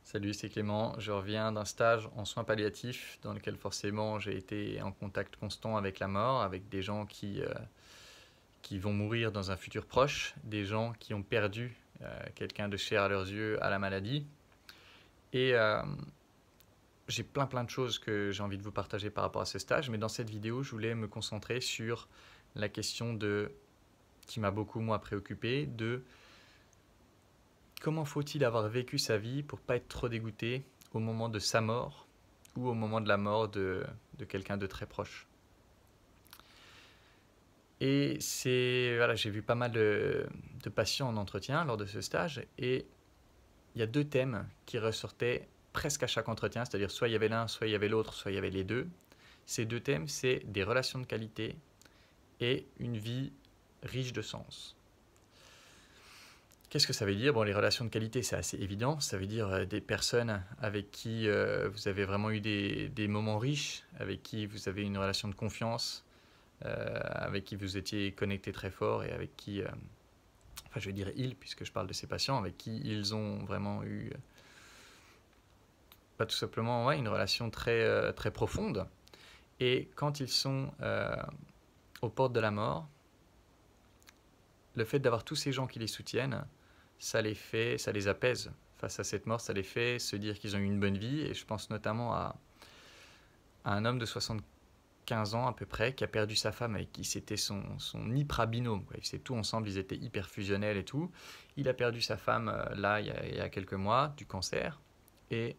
Salut, c'est Clément. Je reviens d'un stage en soins palliatifs dans lequel forcément j'ai été en contact constant avec la mort, avec des gens qui vont mourir dans un futur proche, des gens qui ont perdu quelqu'un de cher à leurs yeux à la maladie. Et j'ai plein de choses que j'ai envie de vous partager par rapport à ce stage, mais dans cette vidéo, je voulais me concentrer sur la question qui m'a beaucoup moi préoccupé, de comment faut-il avoir vécu sa vie pour pas être trop dégoûté au moment de sa mort ou au moment de la mort de quelqu'un de très proche. Et voilà, j'ai vu pas mal de patients en entretien lors de ce stage et il y a deux thèmes qui ressortaient presque à chaque entretien, c'est-à-dire soit il y avait l'un, soit il y avait l'autre, soit il y avait les deux. Ces deux thèmes, c'est des relations de qualité et une vie riche de sens. Qu'est-ce que ça veut dire? Bon, les relations de qualité, c'est assez évident. Ça veut dire des personnes avec qui vous avez vraiment eu des moments riches, avec qui vous avez une relation de confiance, avec qui vous étiez connecté très fort et avec qui, enfin je vais dire ils, puisque je parle de ces patients, avec qui ils ont vraiment eu, pas tout simplement, ouais, une relation très profonde. Et quand ils sont aux portes de la mort, le fait d'avoir tous ces gens qui les soutiennent, ça les apaise face à cette mort, ça les fait se dire qu'ils ont eu une bonne vie. Et je pense notamment à un homme de 75 ans à peu près qui a perdu sa femme avec qui c'était son hyper-binôme. Ils faisaient tout ensemble, ils étaient hyper fusionnels et tout. Il a perdu sa femme là il y a quelques mois du cancer. Et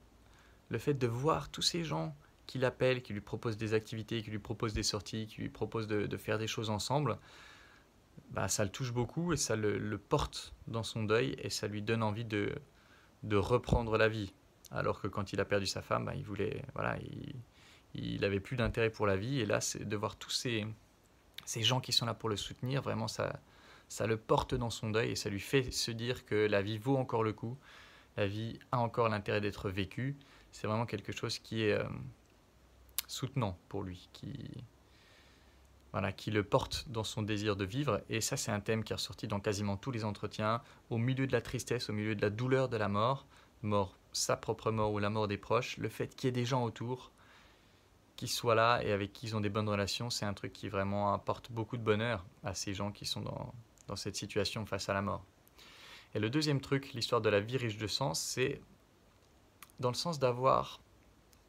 le fait de voir tous ces gens qui l'appellent, qui lui proposent des activités, qui lui proposent des sorties, qui lui proposent de faire des choses ensemble, bah, ça le touche beaucoup et ça le porte dans son deuil et ça lui donne envie de reprendre la vie. Alors que quand il a perdu sa femme, bah, il voulait, voilà, il avait plus d'intérêt pour la vie. Et là, c'est de voir tous ces gens qui sont là pour le soutenir, vraiment, ça le porte dans son deuil et ça lui fait se dire que la vie vaut encore le coup, la vie a encore l'intérêt d'être vécue. C'est vraiment quelque chose qui est soutenant pour lui, voilà, qui le porte dans son désir de vivre. Et ça, c'est un thème qui est ressorti dans quasiment tous les entretiens, au milieu de la tristesse, au milieu de la douleur de la mort, sa propre mort ou la mort des proches, le fait qu'il y ait des gens autour qui soient là et avec qui ils ont des bonnes relations, c'est un truc qui vraiment apporte beaucoup de bonheur à ces gens qui sont dans cette situation face à la mort. Et le deuxième truc, l'histoire de la vie riche de sens, c'est dans le sens d'avoir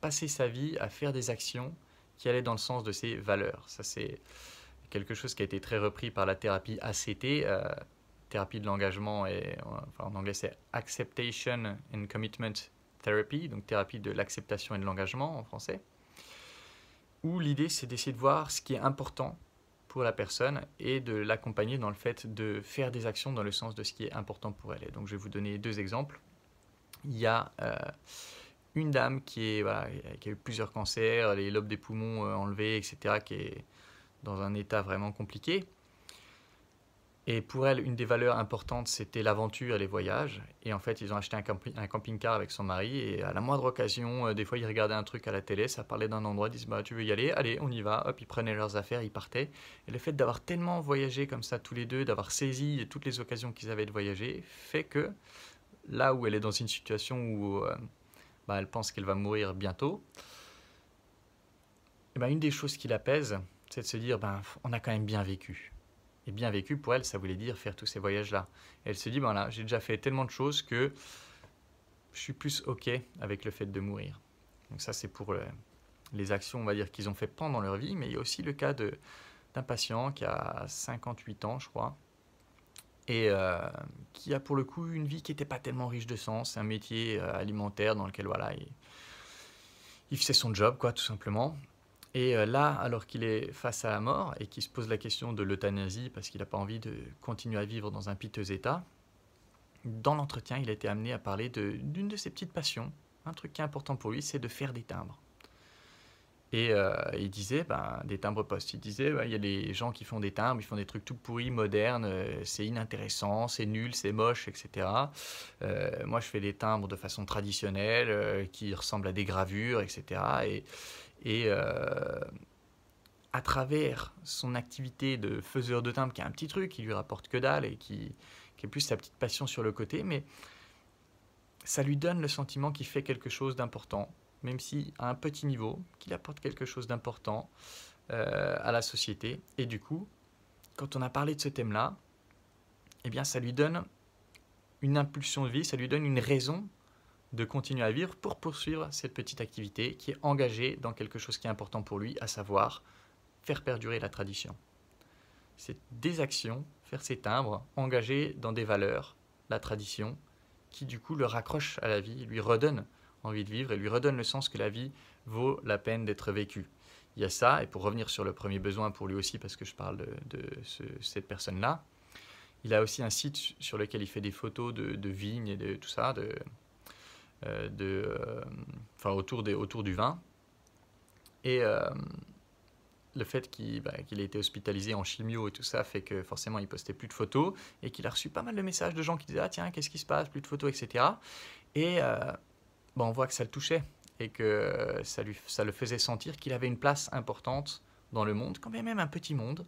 passé sa vie à faire des actions qui allaient dans le sens de ses valeurs. Ça, c'est quelque chose qui a été très repris par la thérapie ACT, thérapie de l'engagement, et enfin, en anglais c'est Acceptation and Commitment Therapy, donc thérapie de l'acceptation et de l'engagement en français, où l'idée c'est d'essayer de voir ce qui est important pour la personne et de l'accompagner dans le fait de faire des actions dans le sens de ce qui est important pour elle. Et donc je vais vous donner deux exemples. Il y a une dame voilà, qui a eu plusieurs cancers, les lobes des poumons enlevés, etc., qui est dans un état vraiment compliqué. Et pour elle, une des valeurs importantes, c'était l'aventure et les voyages. Et en fait, ils ont acheté un camping-car avec son mari. Et à la moindre occasion, des fois, ils regardaient un truc à la télé, ça parlait d'un endroit, ils disaient bah, tu veux y aller? Allez, on y va. Hop, ils prenaient leurs affaires, ils partaient. Et le fait d'avoir tellement voyagé comme ça tous les deux, d'avoir saisi toutes les occasions qu'ils avaient de voyager, fait que là où elle est dans une situation où bah, elle pense qu'elle va mourir bientôt, et ben, une des choses qui l'apaise, c'est de se dire ben, on a quand même bien vécu. Et bien vécu, pour elle, ça voulait dire faire tous ces voyages-là. Et elle se dit, ben là, j'ai déjà fait tellement de choses que je suis plus OK avec le fait de mourir. Donc ça, c'est pour les actions, on va dire, qu'ils ont fait pendant leur vie. Mais il y a aussi le cas d'un patient qui a 58 ans, je crois, et qui a pour le coup une vie qui n'était pas tellement riche de sens. C'est un métier alimentaire dans lequel, voilà, il faisait son job, quoi, tout simplement. Et là, alors qu'il est face à la mort et qu'il se pose la question de l'euthanasie parce qu'il n'a pas envie de continuer à vivre dans un piteux état, dans l'entretien, il a été amené à parler d'une de ses petites passions. Un truc qui est important pour lui, c'est de faire des timbres. Et il disait, ben, des timbres postes. Il disait, il y a des gens qui font des timbres, ils font des trucs tout pourris, modernes, c'est inintéressant, c'est nul, c'est moche, etc. Moi, je fais des timbres de façon traditionnelle, qui ressemblent à des gravures, etc. Et à travers son activité de faiseur de timbres, qui est un petit truc qui lui rapporte que dalle et qui est plus sa petite passion sur le côté, mais ça lui donne le sentiment qu'il fait quelque chose d'important, même si à un petit niveau, qu'il apporte quelque chose d'important à la société. Et du coup, quand on a parlé de ce thème-là, eh bien, ça lui donne une impulsion de vie, ça lui donne une raison de continuer à vivre pour poursuivre cette petite activité qui est engagée dans quelque chose qui est important pour lui, à savoir faire perdurer la tradition. C'est des actions, faire ses timbres, engagés dans des valeurs, la tradition, qui du coup le raccroche à la vie, lui redonne envie de vivre et lui redonne le sens que la vie vaut la peine d'être vécue. Il y a ça, et pour revenir sur le premier besoin pour lui aussi, parce que je parle de cette personne-là, il a aussi un site sur lequel il fait des photos de vignes et de tout ça, autour du vin. Et le fait qu'il ait été hospitalisé en chimio et tout ça fait que forcément il postait plus de photos et qu'il a reçu pas mal de messages de gens qui disaient « Ah tiens, qu'est-ce qui se passe, plus de photos, etc. » Et on voit que ça le touchait et que ça le faisait sentir qu'il avait une place importante dans le monde, quand même un petit monde,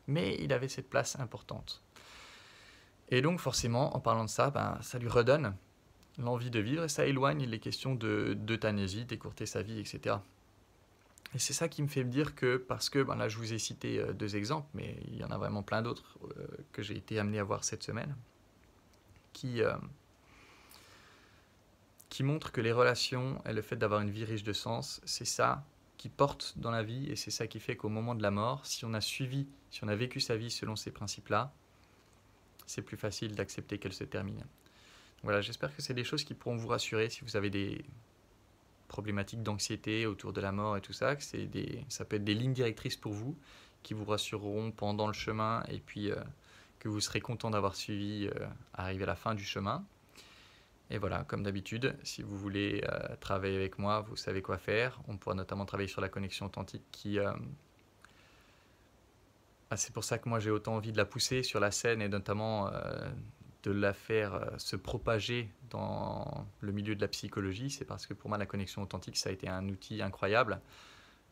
mais il avait cette place importante. Et donc forcément, en parlant de ça, ça lui redonne l'envie de vivre et ça éloigne les questions d'euthanasie, d'écourter sa vie, etc. Et c'est ça qui me fait me dire que, parce que là je vous ai cité 2 exemples, mais il y en a vraiment plein d'autres que j'ai été amené à voir cette semaine, qui montrent que les relations et le fait d'avoir une vie riche de sens, c'est ça qui porte dans la vie et c'est ça qui fait qu'au moment de la mort, si on a vécu sa vie selon ces principes-là, c'est plus facile d'accepter qu'elle se termine. Voilà, j'espère que c'est des choses qui pourront vous rassurer si vous avez des problématiques d'anxiété autour de la mort et tout ça, que ça peut être des lignes directrices pour vous, qui vous rassureront pendant le chemin et puis que vous serez content d'avoir suivi arriver à la fin du chemin. Et voilà, comme d'habitude, si vous voulez travailler avec moi, vous savez quoi faire. On pourra notamment travailler sur la connexion authentique qui... c'est pour ça que moi j'ai autant envie de la pousser sur la scène et notamment de la faire se propager dans le milieu de la psychologie. C'est parce que pour moi la connexion authentique ça a été un outil incroyable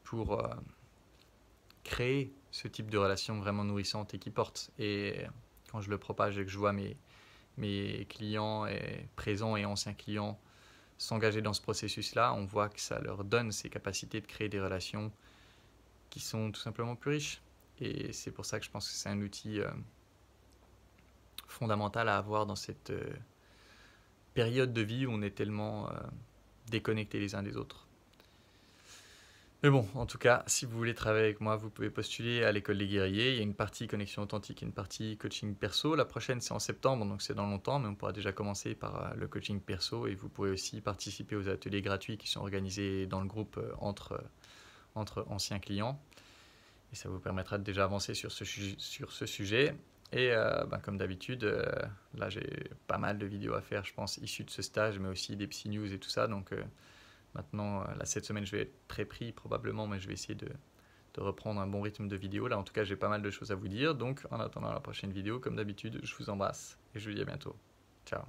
pour créer ce type de relation vraiment nourrissante et qui porte. Et quand je le propage et que je vois mes clients présents et anciens clients s'engager dans ce processus-là, on voit que ça leur donne ces capacités de créer des relations qui sont tout simplement plus riches. Et c'est pour ça que je pense que c'est un outil fondamental à avoir dans cette période de vie où on est tellement déconnectés les uns des autres. Mais bon, en tout cas, si vous voulez travailler avec moi, vous pouvez postuler à l'école des guerriers. Il y a une partie connexion authentique et une partie coaching perso. La prochaine, c'est en septembre, donc c'est dans longtemps, mais on pourra déjà commencer par le coaching perso. Et vous pourrez aussi participer aux ateliers gratuits qui sont organisés dans le groupe entre anciens clients. Et ça vous permettra de déjà avancer sur ce sujet. Et comme d'habitude, là j'ai pas mal de vidéos à faire, je pense, issues de ce stage, mais aussi des psy news et tout ça. Donc maintenant, là cette semaine, je vais être très pris probablement, mais je vais essayer de reprendre un bon rythme de vidéo. Là en tout cas, j'ai pas mal de choses à vous dire. Donc en attendant la prochaine vidéo, comme d'habitude, je vous embrasse et je vous dis à bientôt. Ciao.